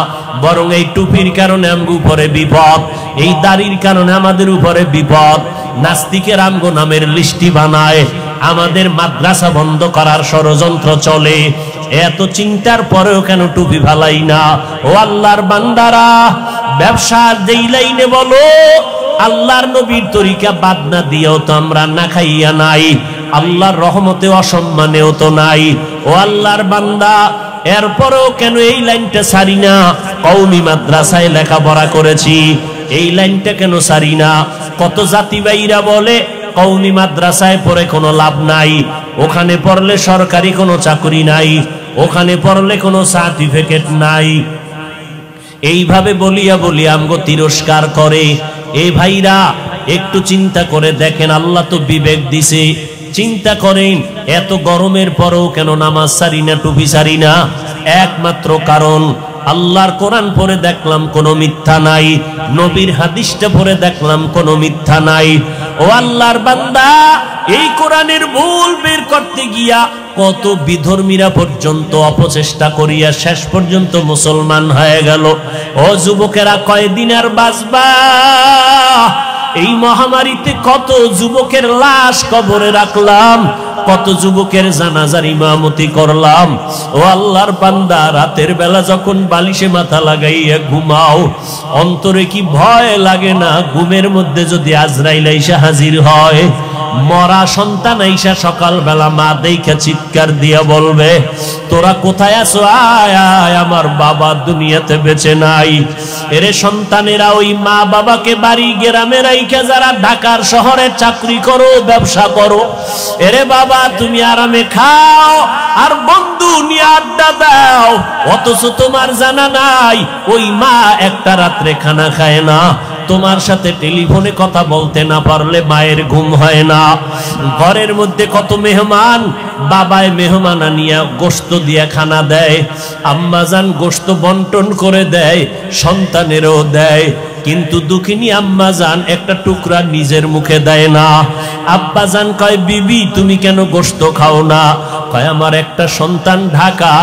[SPEAKER 1] বরং এই টুপির কারণে আমগো উপরে বিপদ, এই দাড়ির কারণে আমাদের উপরে বিপদ। নাস্তিকের আমগো নামের লিস্টি বানায়, আমাদের মাদ্রাসা বন্ধ করার ষড়যন্ত্র চলে। এত চিন্তার পরেও কেন টুপি ফালাই না? ও আল্লাহর বান্দারা, ব্যবসার যেই লাইনে বলো, আল্লাহর নবীর তরিকা বাদ না দিয়েও তো আমরা না খাইয়া নাই, আল্লাহর রহমতে অসম্মানেও তো নাই। ও আল্লাহর বান্দা, এরপরেও কেন এই লাইনটা সারি না? কওমি মাদ্রাসায় লেখাপড়া করেছি, এই লাইনটা কেন সারি না? কত জাতিবাইরা বলে কওমি মাদ্রাসায় পড়ে কোনো লাভ নাই, ওখানে পড়লে সরকারি কোনো চাকরি নাই, ওখানে পড়লে কোনো সার্টিফিকেট নাই। এইভাবে বলিয়া বলিয়া আমগো তিরস্কার করে। এ ভাইরা, একটু চিন্তা করে দেখেন, আল্লাহ তো বিবেক দিছে, চিন্তা করেন এত গরমের পরেও কেন নামাজ সারি না, টুপি সারি না? একমাত্র কারণ, আল্লাহর কোরআন পড়ে দেখলাম কোনো মিথ্যা নাই, নবীর হাদিসটা পড়ে দেখলাম কোনো মিথ্যা নাই। ও আল্লাহর বান্দা, এই কোরআনের ভুল বের করতে গিয়া কত বিধর্মীরা পর্যন্ত অপচেষ্টা করিয়া শেষ পর্যন্ত মুসলমান হয়ে গেল। ও যুবকেরা, কয়দিন আর বাঁচবা? এই মহামারীতে কত যুবকের লাশ কবরে রাখলাম, কত যুবকের জানাজার ইমামতি করলাম। ও আল্লাহর বান্দা, রাতের বেলা যখন বালিশে মাথা লাগাইয়া ঘুমাও, অন্তরে কি ভয় লাগে না? ঘুমের মধ্যে যদি আজরাইল আইসা হাজির হয়, মরা সন্তান আইসা সকালবেলা মা দেইখা চিৎকার দিয়া বলবে, তোরা কোথায় আছো? আয় আয়, আমার বাবা দুনিয়াতে বেঁচে নাই। এরে সন্তানেরা, ওই মা বাবাকে বাড়ি গ্রামে রাইখা যারা ঢাকার শহরে চাকরি করো, ব্যবসা করো, এরে বাবা তুমি আরামে খাও আর বন্ধু নিয়ে আড্ডা দাও, অথচ তোমার জানা নাই ওই মা একটা রাত্রে খানা খায় না, তোমার সাথে টেলিফোনে কথা বলতে না পারলে মায়ের ঘুম হয় না। ঘরের মধ্যে কত মেহমান, বাবায় মেহমান আনিয়া গোশত দিয়া খানা দেয়, আম্মাজান গোশত বন্টন করে দেয়, সন্তানেরও দেয়, কিন্তু দুঃখিনী আম্মাজান একটা টুকরা নিজের মুখে দেয় না। আব্বাজান কয়, বিবি তুমি কেন গোশত খাও না? কয়, আমার একটা সন্তান ঢাকা,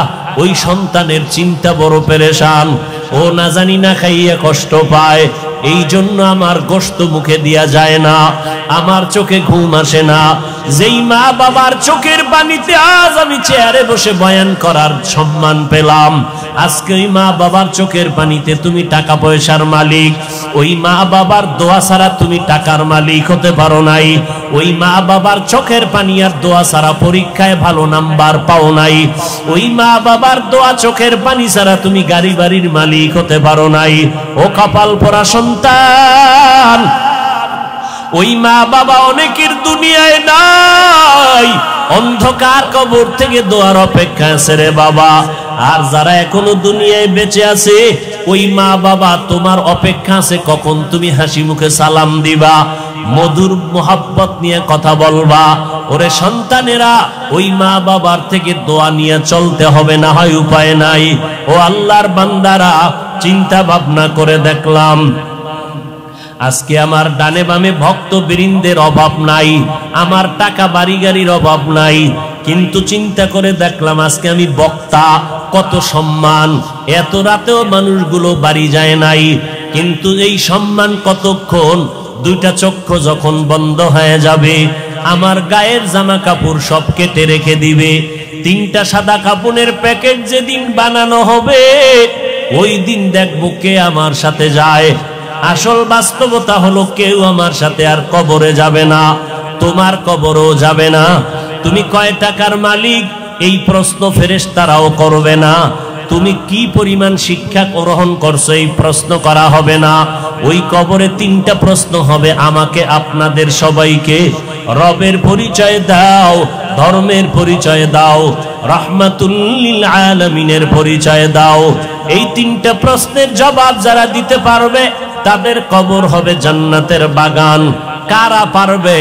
[SPEAKER 1] ওই সন্তানের চিন্তা বড় পেরেশান, ও না জানি না খাইয়া কষ্ট পায়, এই জন্য আমার গোশত মুখে দিয়া যায় না, আমার চোখে ঘুম আসে না। যেই মা বাবার চোখের পানিতে আজ আমি চেয়ারে বসে বয়ান করার সম্মান পেলাম, আজকে ওই মা বাবার চোখের পানিতে তুমি টাকা পয়সার মালিক, ওই মা বাবার দোয়া ছাড়া তুমি টাকার মালিক হতে পারো নাই, ওই মা বাবার চোখের পানি আর দোয়া ছাড়া পরীক্ষায় ভালো নাম্বার পাও নাই, ওই মা বাবার দোয়া চোখের পানি ছাড়া তুমি গাড়ি বাড়ির মালিক হতে পারো নাই। ও কপাল পোড়া সন্তান, ওই মা বাবা অনেকের দুনিয়ায় নাই, অন্ধকার কবর থেকে দোয়ার অপেক্ষা আছে রে বাবা। আর যারা এখনো দুনিয়ায় বেঁচে আছে, ওই মা বাবা তোমার অপেক্ষা আছে কখন তুমি হাসি মুখে সালাম দিবা, মধুর মোহাব্বত নিয়ে কথা বলবা। ওরে সন্তানেরা, ওই মা বাবার থেকে দোয়া নিয়ে চলতে হবে, না হয় উপায় নাই। ও আল্লাহর বান্দারা, চিন্তা ভাবনা করে দেখলাম আজকে আমার ডানে বামে ভক্ত বৃন্দের অভাব নাই, আমার টাকা বাড়ি গাড়ির অভাব নাই, কিন্তু চিন্তা করে দেখলাম আজকে আমি বক্তা, কত সম্মান, এত রাতেও মানুষগুলো বাড়ি যায় নাই, কিন্তু এই সম্মান কতক্ষণ? দুইটা চক্ষু যখন বন্ধ হয়ে যাবে, আমার গায়ের জামা কাপড় সব কেটে রেখে দিবে, তিনটা সাদা কাপড়ের প্যাকেট যেদিন বানানো হবে, ওই দিন দেখবো কে আমার সাথে যায়। আসল বাস্তবতা হলো কেউ আমার সাথে আর কবরে যাবে না, তোমার কবরও যাবে না। তুমি কয় টাকার মালিক, এই প্রশ্ন ফেরেশতারাও করবে না। তুমি কি পরিমাণ শিক্ষা গ্রহণ করছো, এই প্রশ্ন করা হবে না। ওই কবরে তিনটা প্রশ্ন হবে, আমাকে আপনাদের সবাইকে। রবের পরিচয় দাও, ধর্মের পরিচয় দাও, রাহমাতুল লিল আলামিনের পরিচয় দাও। এই তিনটা প্রশ্নের জবাব যারা দিতে পারবে, তাদের কবর হবে জান্নাতের বাগান। কারা পারবে?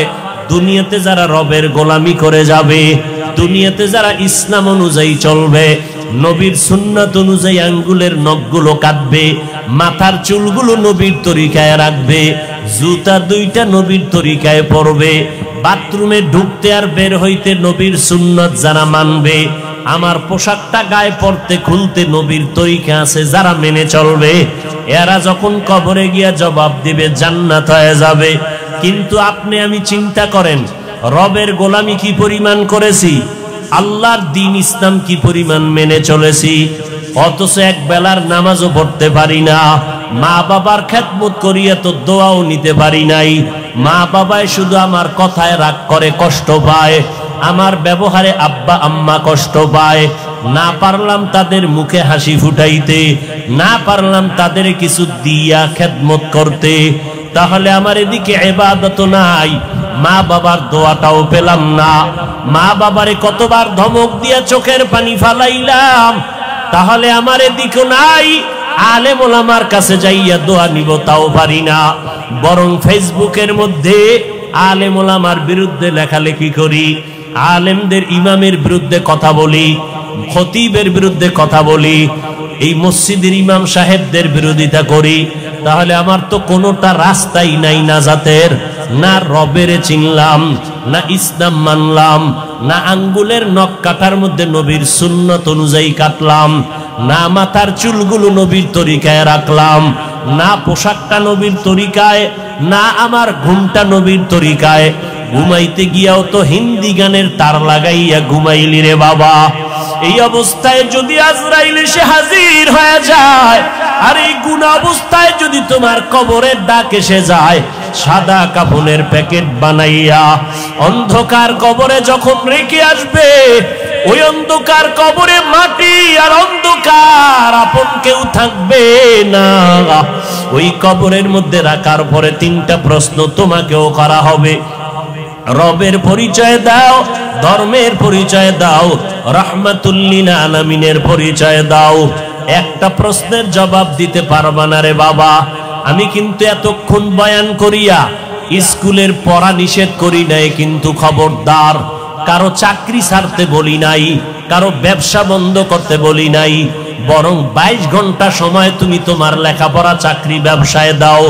[SPEAKER 1] দুনিয়াতে যারা রবের গোলামি করে যাবে, দুনিয়াতে যারা ইসলাম অনুযায়ী চলবে, নবীর সুন্নাত অনুযায়ী আঙ্গুলের নখগুলো কাটবে, মাথার চুলগুলো নবীর তরিকায় রাখবে, জুতা দুইটা নবীর তরিকায় পরবে, বাথরুমে ঢুকতে আর বের হইতে নবীর সুন্নাত যারা মানবে, আমার পোশাকটা গায়ে পড়তে খুলতে নবীর তরিকা আছে যারা মেনে চলবে, এরা যখন কবরে গিয়া জবাব দিবে জান্নাত হয়ে যাবে। কিন্তু আপনি আমি চিন্তা করেন, রবের গোলামি কি পরিমাণ করেছি, আল্লাহর দ্বীন ইসলাম কি পরিমাণ মেনে চলেছি, অথচ এক বেলার নামাজও পড়তে পারি না, মা বাবার খেদমত করিয়া তো দোয়াও নিতে পারি নাই, মা বাবায় শুধু আমার কথায় রাগ করে কষ্ট পায়, আমার ব্যবহারে আব্বা আম্মা কষ্ট পায়, না পারলাম তাদের মুখে হাসি ফুটাইতে, না পারলাম তাদের কিছু দিয়া খেদমত করতে, তাহলে আমার এদিকে ইবাদত নাই, মা বাবার দোয়াটাও পেলাম না, মা বাবারে কতবার ধমক দিয়া চোখের পানি ফালাইলাম, তাহলে আমার এদিকে নাই, আলেম ওলামার কাছে যাইয়া দোয়া নিব তাও পারি না, বরং ফেসবুকের মধ্যে আলেম ওলামার বিরুদ্ধে লেখালেখি করি, আলেমদের ইমামের বিরুদ্ধে কথা বলি, খতিবের বিরুদ্ধে কথা বলি, এই মসজিদের ইমাম সাহেবদের বিরোধিতা করি, তাহলে আমার তো কোনোটা রাস্তাই নাই নাজাতের, না রবের চিনলাম, না ইসলাম মানলাম, না আঙ্গুলের নখ কাটার মধ্যে নবীর সুন্নত অনুযায়ী কাটলাম, না মাথার চুলগুলো নবীর তরিকায় রাখলাম, না পোশাকটা নবীর তরিকায়, না আমার ঘুমটা নবীর তরিকায়, ঘুমাইতে গিয়াও তো হিন্দি গানের তার লাগাইয়া ঘুমাইলি রে বাবা। এই অবস্থায় যদি আজরাইল এসে হাজির হয়ে যায়, আর এই গুনাহ অবস্থায় যদি তোমার কবরের ডাক এসে যায়, সাদা কাফনের প্যাকেট বানাইয়া অন্ধকার কবরে যখন রেখে আসবে, ওই অন্ধকার কবরে মাটি আর অন্ধকার, আপন কেউ থাকবে না। ওই কবরের মধ্যে রাখার পরে তিনটা প্রশ্ন তোমাকেও করা হবে, রবের পরিচয় দাও, ধর্মের পরিচয় দাও, রাহমাতুল লিল আলামিনের পরিচয় দাও। একটা প্রশ্নের জবাব দিতে পারবা না রে বাবা। আমি কিন্তু এতক্ষণ বয়ান করিয়া স্কুলের পড়া নিষেধ করি নাই, কিন্তু খবরদার কারো চাকরি ছাড়তে বলি নাই, কারো ব্যবসা বন্ধ করতে বলি নাই, বরং 22 ঘন্টা সময় তুমি তোমার লেখাপড়া চাকরি ব্যবসায় দাও,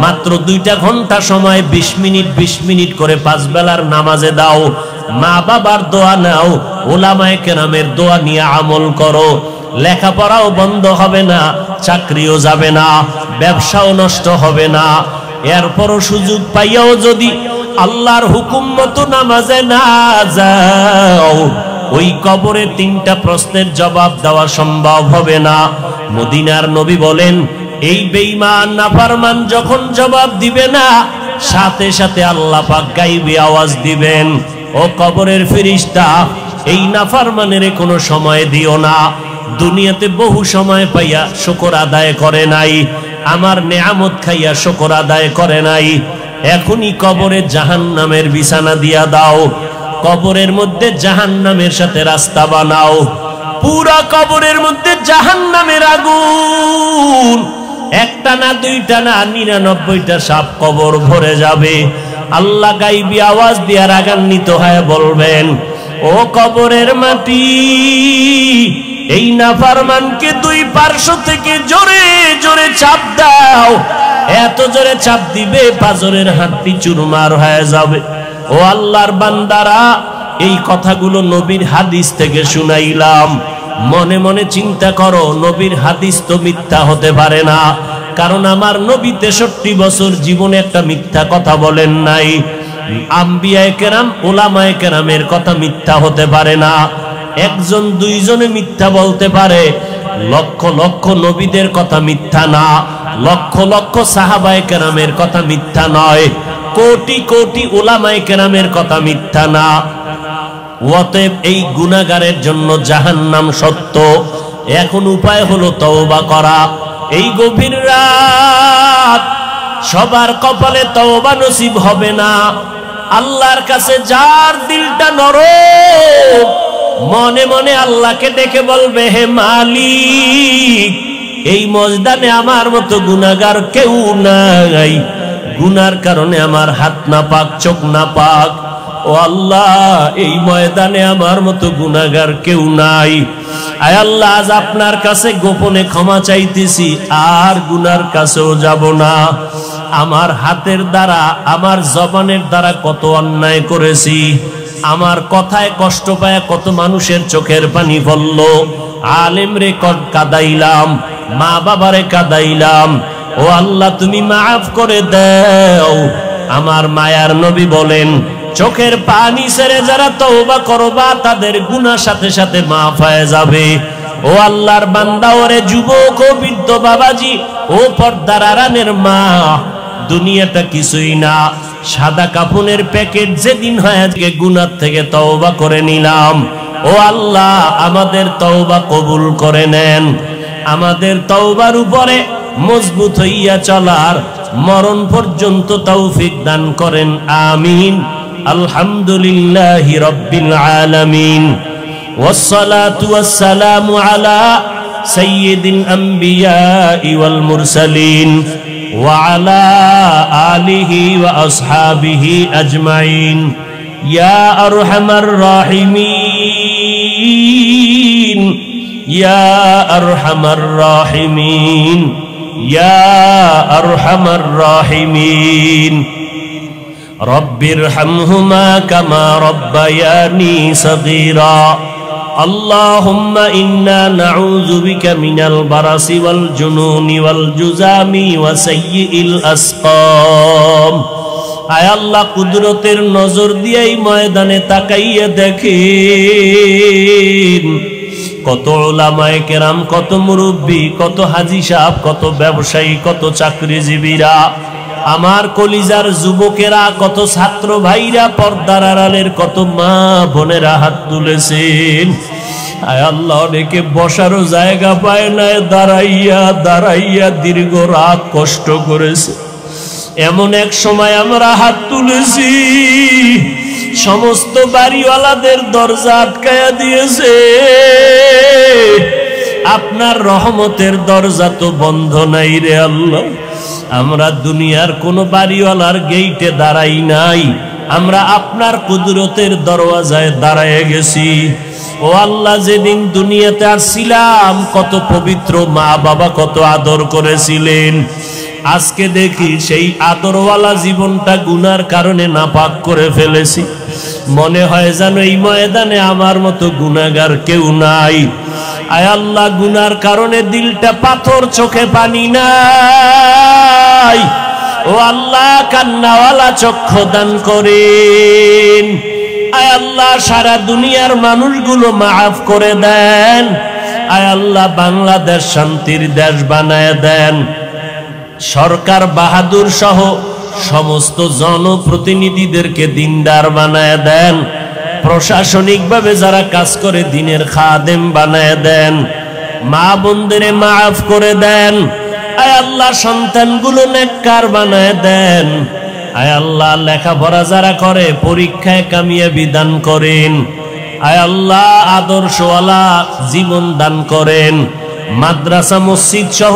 [SPEAKER 1] মাত্র 2টা ঘন্টা সময় 20 মিনিট করে 5 বেলার নামাজে দাও, মা বাবার দোয়া নাও, উলামায়ে কেরামের দোয়া নিয়ে আমল করো, লেখাপড়াও বন্ধ হবে না, চাকরিও যাবে না, ব্যবসাও নষ্ট হবে না। এরপরও সুযোগ পাইয়াও যদি আল্লাহর হুকুম মতো নামাজে না যাও, ওই কবরে 3টা প্রশ্নের জবাব দেওয়া সম্ভব হবে না। মদিনার নবী বলেন, এই বেঈমান নাফরমান যখন জবাব দিবে না, সাথে সাথে আল্লাহ পাক গায়বী আওয়াজ দিবেন, ও কবরের ফেরেশতা, এই নাফরমানের কোনো সময় দিও না, দুনিয়াতে বহু সময় পাইয়া শুকর আদায় করে নাই, আমার নেয়ামত খাইয়া শুকর আদায় করে নাই, এখনই কবরে জাহান্নামের বিছানা দিয়া দাও, কবরের মধ্যে জাহান্নামের সাথে রাস্তা বানাও, পুরা কবরের মধ্যে জাহান্নামের আগুন, একটা না 2টা না 99টা সাপ কবর ভরে যাবে। আল্লাহ গায়বী আওয়াজ দিয়া রাগান্বিত হয়ে বলবেন, ও কবরের মাটি, এই নাফরমানকে 2 পার্শ্ব থেকে জোরে জোরে চাপ দাও, এত জোরে চাপ দিবে পাজরের হাড্ডি চুরমার হয়ে যাবে। ও আল্লাহর বান্দারা, এই কথাগুলো নবীর হাদিস থেকে শুনাইলাম, মনে মনে চিন্তা করো, নবীর হাদিস তো মিথ্যা হতে পারে না, কারণ আমার নবী 63 বছর জীবনে একটা মিথ্যা কথা বলেন নাই। আম্বিয়ায়ে কেরাম, উলামায়ে কেরামের কথা মিথ্যা হতে পারে না, 1জন 2জনে মিথ্যা বলতে পারে, লক্ষ লক্ষ নবীদের কথা মিথ্যা না, লক্ষ লক্ষ সাহাবায়ে কেরামের কথা মিথ্যা নয়, কোটি কোটি উলামায়ে কেরামের কথা মিথ্যা না। অতএব এই গুনাহগারের জন্য জাহান্নাম সত্য। এখন উপায় হলো তওবা করা। এই গভীর রাত সবার কপালে তওবা নসিব হবে না। আল্লাহর কাছে যার দিলটা নরম, মনে মনে আল্লাহকে ডেকে বলবে, হে মালিক, এই ময়দানে আমার মতো গুনাহগার কেউ নাই, গুনার কারণে আমার হাত না পাক, চোখ না পাক, ও আল্লাহ, এই ময়দানে আমার মতো গুনাহগার কেউ নাই। আয় আল্লাহ, আজ আপনার কাছে গোপনে ক্ষমা চাইতেছি, আর গুনার কাছেও যাব না। আমার হাতের দ্বারা, আমার জবানের দ্বারা কত অন্যায় করেছি, আমার কথায় কষ্ট পায় কত মানুষের চোখের পানি পড়ল, আলেম রে কাদাইলাম, মা বাবারে কাদাইলাম। ও আল্লাহ, তুমি মাফ করে দাও। আমার মায়ার নবী বলেন, চোখের পানি ছেড়ে যারা তওবা করবা তাদের গুনাহ সাথে সাথে মাফ হয়ে যাবে। ও আল্লাহর বান্দা, ওরে যুবক ও বৃদ্ধ বাবাজি, ও পর্দার আড়ালের মা, দুনিয়াটা কিছুই না, সাদা কাফনের প্যাকেট। যেদিন হয় আজকে গুনাহ থেকে তওবা করে নিলাম। ও আল্লাহ, আমাদের তওবা কবুল করে নেন। আমাদের তওবার উপরে মজবুত হইয়া চলার মরণ পর্যন্ত তৌফিক দান করেন, আমিন। আলহামদুলিল্লাহি রাব্বিল আলামিন, ওয়াসসালাতু ওয়াসসালামু আলা সাইয়্যিদিল আমবিয়াই ওয়াল মুরসালিন ওয়া আলা আলিহি ওয়া আসহাবিহি আজমাইন। ইয়া আরহামার রাহিমিন, ইয়া আরহামার রাহিমিন, ইয়া আরহামার রাহিমিন। রব্বিরহামহুমা কামা রব্বায়ানি সগীরা। আল্লাহুম্মা ইন্না নাউযু বিকা মিনাল বারাসি ওয়াল জুনুনি ওয়াল জুজামি ওয়া সাইয়্যিল আসকাম। আয় আল্লাহ, কুদরতের নজর দিয়ে এই ময়দানে তাকাইয়া দেখেন কত উলামায়ে কেরাম, কত মুরব্বী, কত হাজী সাহেব, কত ব্যবসায়ী, কত চাকরিজীবীরা, আমার কলিজার যুবকেরা, কত ছাত্র ভাইরা, পর্দার আড়ালের কত মা বোনেরা হাত তুলেছেন। আয় আল্লাহ, অনেকে বসারও জায়গা পায় না, দাঁড়াইয়া দাঁড়াইয়া দীর্ঘ রাত কষ্ট করেছে। এমন এক সময় আমরা হাত তুলেছি, সমস্ত বাড়িওয়ালাদের দরজা আটকায়া দিয়েছে। আপনার রহমতের দরজা তো বন্ধ নাই রে আল্লাহ। আমরা দুনিয়ার কোন বাড়িওয়ালার গেইটে দাঁড়াই নাই, আমরা আপনার কুদরতের দরওয়াজায় দাঁড়ায় গেছি। ও আল্লাহ, যেদিন দুনিয়াতে আসছিলাম কত পবিত্র মা বাবা কত আদর করেছিলেন, আজকে দেখি সেই আদরওয়ালা জীবনটা গুনার কারণে নাপাক করে ফেলেছি। মনে হয় যেন এই ময়দানে আমার মতো গুনাহগার কেউ নাই। আয় আল্লাহ, গুনার কারণে দিলটা পাথর, চোখে পানি নাই। ও আল্লাহ, কান্নাওয়ালা চক্ষু দান করেন। আয় আল্লাহ, সারা দুনিয়ার মানুষগুলো মাফ করে দেন। আয় আল্লাহ, বাংলাদেশ শান্তির দেশ বানায় দেন। সরকার বাহাদুর সহ সমস্ত জনপ্রতিনিধিদেরকে দিনদার বানায় দেন। প্রশাসনিকভাবে যারা কাজ করে দিনের খাদেম বানায় দেন। মা বোনদের মাফ করে দেন। আয় আল্লাহ, সন্তানগুলো নেককার বানায় দেন। আয় আল্লাহ, লেখাপড়া যারা করে পরীক্ষায় কামিয়াবি দান করেন। আয় আল্লাহ, আদর্শওয়ালা জীবন দান করেন। মাদ্রাসা মসজিদ সহ